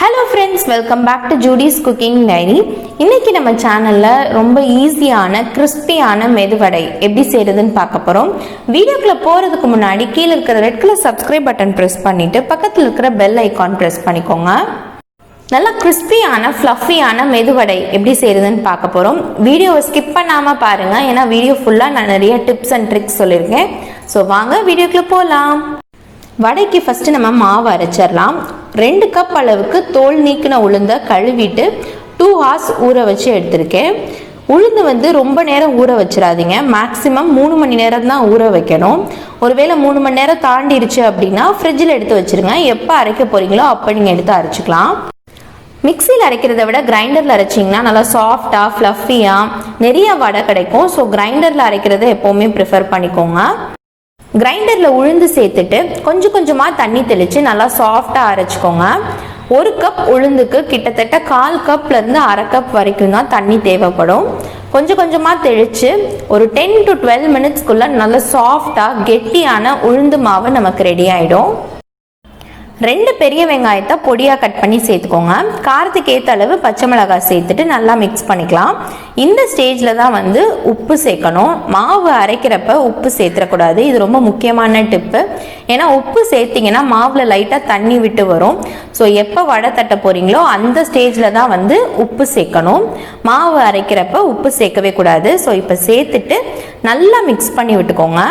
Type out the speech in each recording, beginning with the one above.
Hello friends, welcome back to Judy's Cooking Diary. இன்னைக்கு நம்ம சேனல்ல ரொம்ப ஈஸியான கிறிஸ்பியான மெது வடை எப்படி செய்யறதுன்னு பார்க்க போறோம். வீடியோக்குள்ள போறதுக்கு முன்னாடி கீழ இருக்கிற red colour subscribe button press பண்ணிட்டு பக்கத்துல இருக்கிற பெல் ஐகான் பிரஸ் பண்ணிக்கோங்க. நல்ல கிறிஸ்பியான ஃப்ளஃபியான மெது வடை எப்படி செய்யறதுன்னு பார்க்க போறோம். வீடியோவை ஸ்கிப் பண்ணாம பாருங்க, ஏன்னா வீடியோ ஃபுல்லா நான் நிறைய டிப்ஸ் அண்ட் ட்ரிக்ஸ் சொல்லியிருக்கேன். ஸோ வாங்க வீடியோக்குள்ள போகலாம். வடைக்கு ஃபர்ஸ்ட் நம்ம மாவு அரைச்சிடலாம். 2 கப் அளவுக்கு தோல் நீக்கின உளுந்த கழுவிட்டு 2 hours ஊற வச்சு எடுத்திருக்கேன். உளுந்து ரொம்ப நேரம் ஊற வச்சிடாதீங்க, மேக்ஸிமம் 3 மணி நேரம் தான் ஊற வைக்கணும். ஒருவேளை 3 மணி நேரம் தாண்டிடுச்சு அப்படின்னா ஃப்ரிட்ஜில் எடுத்து வச்சிருங்க. எப்போ அரைக்க போறீங்களோ அப்போ நீங்கள் எடுத்து அரைச்சிக்கலாம். மிக்சியில் அரைக்கிறத விட கிரைண்டரில் அரைச்சிங்கன்னா நல்லா சாஃப்டாக ஃப்ளஃபியாக நிறைய வடை கிடைக்கும். ஸோ கிரைண்டரில் அரைக்கிறத எப்போவுமே ப்ரிஃபர் பண்ணிக்கோங்க. கிரைண்டரில் உளுந்து சேர்த்துட்டு கொஞ்சம் கொஞ்சமாக தண்ணி தெளித்து நல்லா சாஃப்டாக அரைச்சிக்கோங்க. 1 கப் உளுந்துக்கு கிட்டத்தட்ட 1/4 கப்லேருந்து 1/2 கப் வரைக்கும் தான் தண்ணி தேவைப்படும். கொஞ்சம் கொஞ்சமாக தெளித்து ஒரு 10 to 12 மினிட்ஸ்க்குள்ளே நல்லா சாஃப்டாக கெட்டியான உளுந்து மாவு நமக்கு ரெடி ஆகிடும். 2 பெரிய வெங்காயத்தை பொடியாக கட் பண்ணி சேர்த்துக்கோங்க. காரத்துக்கு ஏற்ற அளவு பச்சை மிளகாய் சேர்த்துட்டு நல்லா மிக்ஸ் பண்ணிக்கலாம். இந்த ஸ்டேஜில் தான் உப்பு சேர்க்கணும். மாவு அரைக்கிறப்ப உப்பு சேர்த்துடக்கூடாது, இது ரொம்ப முக்கியமான டிப்பு. ஏன்னா உப்பு சேர்த்திங்கன்னா மாவில் லைட்டாக தண்ணி விட்டு வரும். ஸோ எப்போ வடை தட்ட போகிறீங்களோ அந்த ஸ்டேஜில் தான் உப்பு சேர்க்கணும். மாவு அரைக்கிறப்ப உப்பு சேர்க்கவே கூடாது. ஸோ இப்போ சேர்த்துட்டு நல்லா மிக்ஸ் பண்ணி விட்டுக்கோங்க.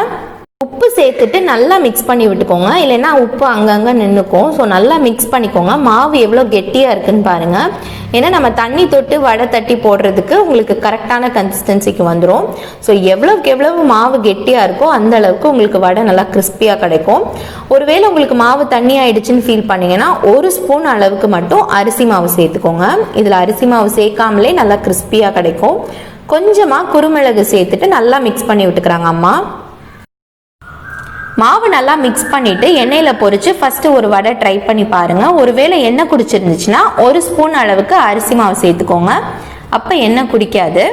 உப்பு சேர்த்துட்டு நல்லா மிக்ஸ் பண்ணி விட்டுக்கோங்க, இல்லைன்னா உப்பு அங்கங்கே நின்றுக்கும். ஸோ நல்லா மிக்ஸ் பண்ணிக்கோங்க. மாவு எவ்வளோ கெட்டியாக இருக்குன்னு பாருங்கள். ஏன்னா நம்ம தண்ணி தொட்டு வடை தட்டி போடுறதுக்கு உங்களுக்கு கரெக்டான கன்சிஸ்டன்சிக்கு வந்துடும். ஸோ எவ்வளோக்கு எவ்வளவு மாவு கெட்டியாக இருக்கோ அந்த அளவுக்கு உங்களுக்கு வடை நல்லா கிறிஸ்பியாக கிடைக்கும். ஒருவேளை உங்களுக்கு மாவு தண்ணி ஆயிடுச்சுன்னு ஃபீல் பண்ணிங்கன்னா 1 ஸ்பூன் அளவுக்கு மட்டும் அரிசி மாவு சேர்த்துக்கோங்க. இதில் அரிசி மாவு சேர்க்காமலே நல்லா கிறிஸ்பியாக கிடைக்கும். கொஞ்சமாக குருமிளகு சேர்த்துட்டு நல்லா மிக்ஸ் பண்ணி விட்டுக்கிறாங்க அம்மா. மாவு நல்லா மிக்ஸ் பண்ணிவிட்டு எண்ணெயில் பொரித்து ஃபஸ்ட்டு ஒரு வடை ட்ரை பண்ணி பாருங்கள். ஒருவேளை எண்ணெய் குடிச்சிருந்துச்சுன்னா 1 ஸ்பூன் அளவுக்கு அரிசி மாவு சேர்த்துக்கோங்க. அப்போ எண்ணெய் குடிக்காது.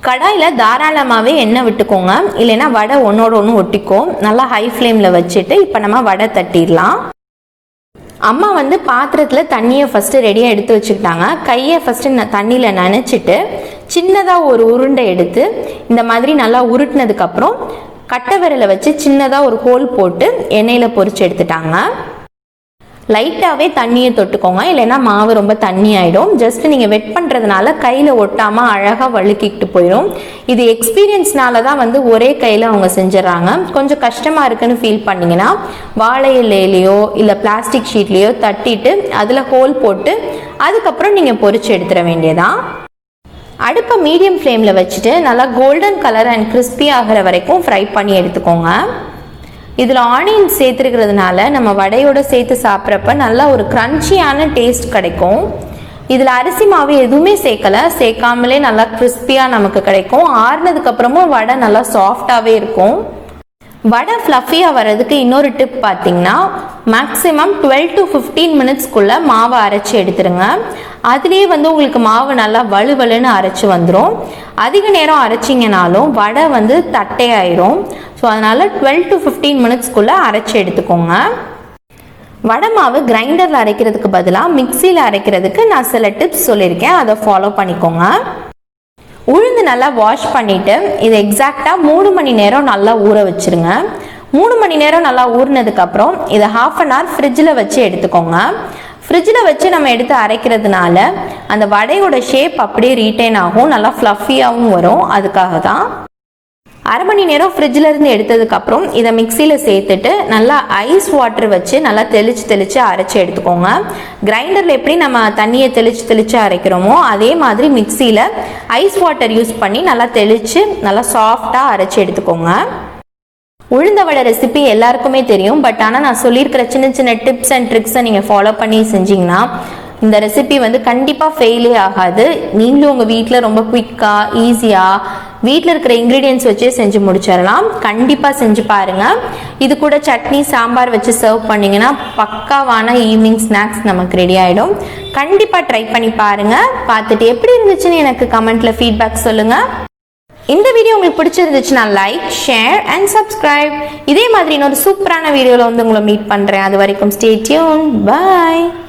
கடாயில் தாராளமாகவே எண்ணெய் விட்டுக்கோங்க, இல்லைன்னா வடை ஒன்றோட ஒன்று ஒட்டிக்கும். நல்லா ஹை ஃப்ளேமில் வச்சுட்டு இப்போ நம்ம வடை தட்டிடலாம். அம்மா பாத்திரத்தில் தண்ணியை ஃபஸ்ட்டு ரெடியாக எடுத்து வச்சுக்கிட்டாங்க. கையை ஃபஸ்ட்டு தண்ணியில் நனைச்சிட்டு சின்னதாக ஒரு உருண்டை எடுத்து இந்த மாதிரி நல்லா உருட்டினதுக்கப்புறம் கட்டை விரலை வச்சு சின்னதாக ஒரு ஹோல் போட்டு எண்ணெயில் பொரிச்சு எடுத்துட்டாங்க. லைட்டாகவே தண்ணியை தொட்டுக்கோங்க, இல்லைன்னா மாவு ரொம்ப தண்ணி ஆகிடும். ஜஸ்ட் நீங்கள் வெட் பண்ணுறதுனால கையில் ஒட்டாமல் அழகாக வழுக்கிட்டு போயிடும். இது எக்ஸ்பீரியன்ஸ்னால தான் ஒரே கையில் அவங்க செஞ்சிடறாங்க. கொஞ்சம் கஷ்டமாக இருக்குன்னு ஃபீல் பண்ணிங்கன்னா வாழை இலையிலையோ இல்லை பிளாஸ்டிக் ஷீட்லேயோ தட்டிட்டு அதில் ஹோல் போட்டு அதுக்கப்புறம் நீங்கள் பொரிச்சு எடுத்துட வேண்டியதான். அடுப்பை மீடியம் ஃப்ளேமில் வச்சுட்டு நல்லா கோல்டன் கலர் அண்ட் கிறிஸ்பி ஆகிற வரைக்கும் ஃப்ரை பண்ணி எடுத்துக்கோங்க. இதில் ஆனியன் சேர்த்துருக்கிறதுனால நம்ம வடையோடு சேர்த்து சாப்பிட்றப்ப நல்லா ஒரு க்ரன்ச்சியான டேஸ்ட் கிடைக்கும். இதில் அரிசி மாவு எதுவுமே சேர்க்காமலே நல்லா கிறிஸ்பியாக நமக்கு கிடைக்கும். ஆறுனதுக்கப்புறமும் வடை நல்லா சாஃப்டாகவே இருக்கும். வடை ஃப்ளஃபியாக வர்றதுக்கு இன்னொரு டிப் பார்த்தீங்கன்னா மேக்ஸிமம் 12 to 15 மினிட்ஸ்க்குள்ளே மாவை அரைச்சி எடுத்துருங்க. அதுலேயே உங்களுக்கு மாவு நல்லா வலுவலுன்னு அரைச்சி வந்துடும். அதிக நேரம் அரைச்சிங்கனாலும் வடை தட்டையாயிரும். ஸோ அதனால் 12 to 15 மினிட்ஸ்க்குள்ளே அரைச்சி எடுத்துக்கோங்க. வடை மாவு கிரைண்டரில் அரைக்கிறதுக்கு பதிலாக மிக்சியில் அரைக்கிறதுக்கு நான் சில டிப்ஸ் சொல்லியிருக்கேன், அதை ஃபாலோ பண்ணிக்கோங்க. உளுந்து நல்லா வாஷ் பண்ணிவிட்டு இதை எக்ஸாக்டாக 3 மணி நேரம் நல்லா ஊற வச்சுருங்க. 3 மணி நேரம் நல்லா ஊறினதுக்கப்புறம் இதை 1/2 hour ஃப்ரிட்ஜில் வச்சு எடுத்துக்கோங்க. ஃப்ரிட்ஜில் வச்சு நம்ம எடுத்து அரைக்கிறதுனால அந்த வடையோட ஷேப் அப்படியே ரீட்டைன் ஆகும், நல்லா ஃப்ளஃபியாகவும் வரும். அதுக்காக தான் 1/2 மணி நேரம் ஃப்ரிட்ஜில் இருந்து எடுத்ததுக்கப்புறம் இதை மிக்சியில் சேர்த்துட்டு நல்லா ஐஸ் வாட்டர் வச்சு நல்லா தெளித்து அரைச்சி எடுத்துக்கோங்க. கிரைண்டரில் எப்படி நம்ம தண்ணியை தெளித்து அரைக்கிறோமோ அதே மாதிரி மிக்சியில் ஐஸ் வாட்டர் யூஸ் பண்ணி நல்லா தெளித்து நல்லா சாஃப்டாக அரைச்சி எடுத்துக்கோங்க. உளுந்த வடை ரெசிபி எல்லாருக்குமே தெரியும், பட் ஆனால் நான் சொல்லியிருக்கிற சின்ன சின்ன டிப்ஸ் அண்ட் ட்ரிக்ஸை நீங்கள் ஃபாலோ பண்ணி செஞ்சிங்கன்னா இந்த ரெசிபி கண்டிப்பாக ஃபெயிலே ஆகாது. நீங்களும் உங்கள் வீட்டில் ரொம்ப குயிக்காக ஈஸியாக வீட்டில் இருக்கிற இன்க்ரீடியன்ஸ் வச்சே செஞ்சு முடிச்சிடலாம். கண்டிப்பாக செஞ்சு பாருங்கள். இது கூட சட்னி சாம்பார் வச்சு சர்வ் பண்ணிங்கன்னா பக்காவான ஈவினிங் ஸ்நாக்ஸ் நமக்கு ரெடி ஆகிடும். கண்டிப்பாக ட்ரை பண்ணி பாருங்கள். பார்த்துட்டு எப்படி இருந்துச்சுன்னு எனக்கு கமெண்ட்டில் ஃபீட்பேக் சொல்லுங்கள். இந்த வீடியோ உங்களுக்கு பிடிச்சிருந்துச்சுன்னா லைக், ஷேர் அண்ட் சப்ஸ்கிரைப். இதே மாதிரி இன்னொரு சூப்பரான வீடியோவில் உங்களை மீட் பண்ணுறேன். அது வரைக்கும் ஸ்டே டியூன். பை.